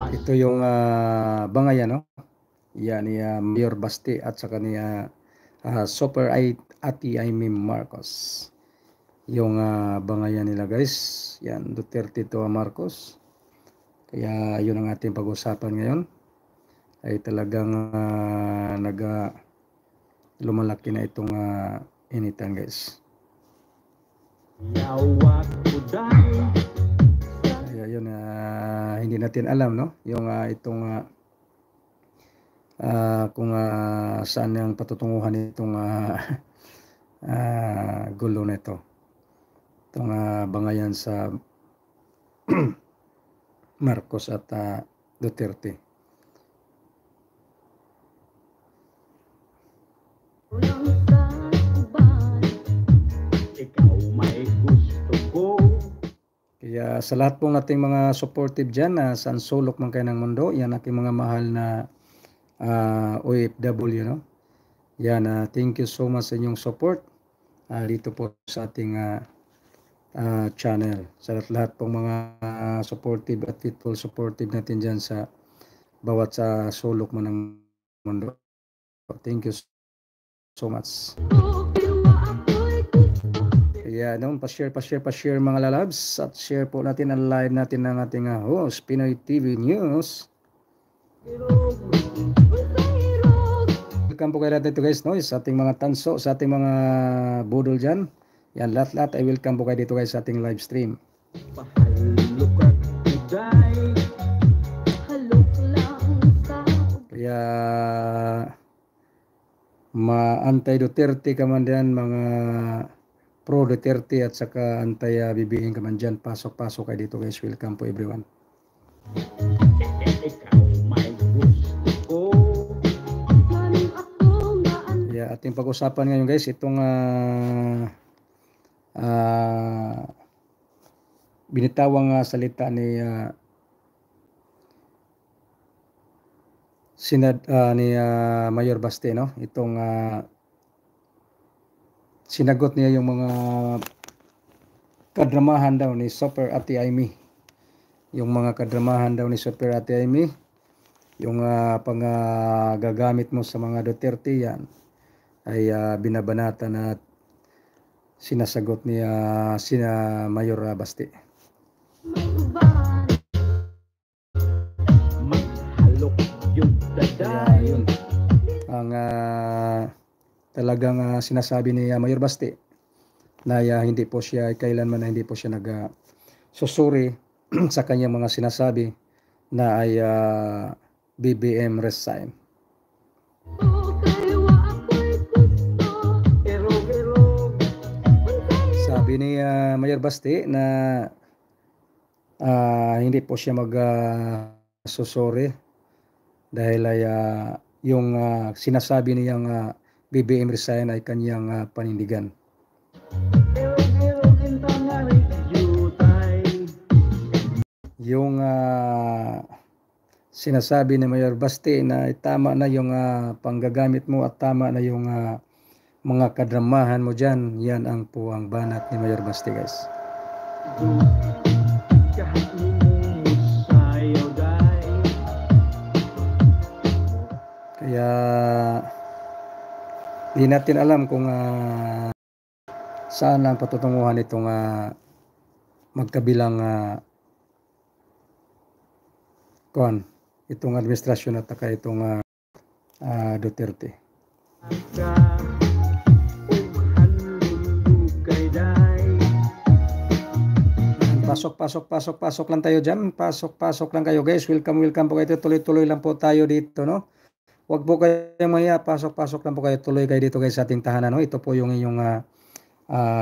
Ito yung bangayan, no? Yan ni Mayor Basti at saka ni Super Ati Aimee Marcos. Yung bangayan nila, guys. Yan, Duterte to Marcos. Kaya yun ang ating pag-usapan ngayon. Ay talagang lumalaki na itong initan, guys. Kaya yun, hindi natin alam, no? Yung itong kung saan ang patutunguhan itong gulo nito. Itong bangayan sa Marcos at Duterte. Kaya sa lahat pong ating mga supportive dyan, saan sulok man kayo ng mundo, yan aking mga mahal na OFW, no? Yan, thank you so much sa inyong support dito po sa ating channel. Sa lahat pong mga supportive at faithful supportive natin dyan sa bawat sa sulok mo ng mundo. Thank you so much. Kaya pa-share mga lalabs at share po natin ang live natin ng ating host, Pinoy TV News. Welcome po kayo natin ito, guys, no? Sa ating mga tanso, sa ating mga budol dyan. Yan, lahat ay welcome po kayo dito, guys, sa ating live stream. Kaya ma-anti-Duterte ka man dyan, mga pro-Duterte at saka anti-BBM ka man dyan, pasok-pasok kayo dito, guys. Welcome po everyone. Kaya ating pag-usapan ngayon, guys, itong binitawang salita ni Mayor Basti, no? Itong sinagot niya yung mga kadramahan daw ni Super Ati Aimee. Yung mga kadramahan daw ni Super Ati Aimee, yung gagamit mo sa mga Duterte, yan ay binabanatan at sinasagot ni sina Mayor Basti. Kaya yun ang talagang sinasabi ni Mayor Basti na hindi po siya kailanman hindi po siya susuri sa kanyang mga sinasabi na ay BBM resign. Sabi ni Mayor Basti na hindi po siya susuri dahil ay yung sinasabi niyang BBM resign ay kanyang panindigan. Yung sinasabi ni Mayor Basti na tama na yung panggagamit mo at tama na yung mga kadramahan mo dyan, yan ang po ang banat ni Mayor Basti, guys. Kaya hindi natin alam kung saan ang patutunguhan itong magkabilang itong administrasyon at saka itong Duterte. Pasok lang tayo dyan. Pasok lang kayo, guys. Welcome po kayo. Tuloy-tuloy lang po tayo dito, no? Huwag po kayong mahiya. Pasok lang po kayo. Tuloy kayo dito, guys, sa ating tahanan, no? Ito po yung inyong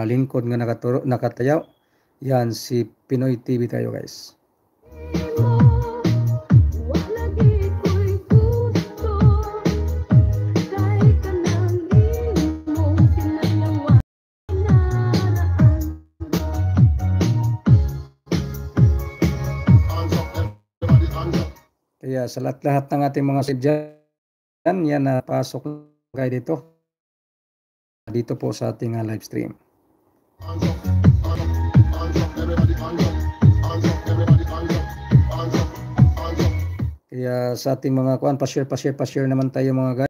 lingkod nga nakatayaw. Yan, si Pinoy TV tayo, guys. Kaya sa lahat ng ating mga sibyan, yan pasok kayo dito po sa ating live stream. Kaya sa ating mga kuan, pa-share naman tayo mga guys.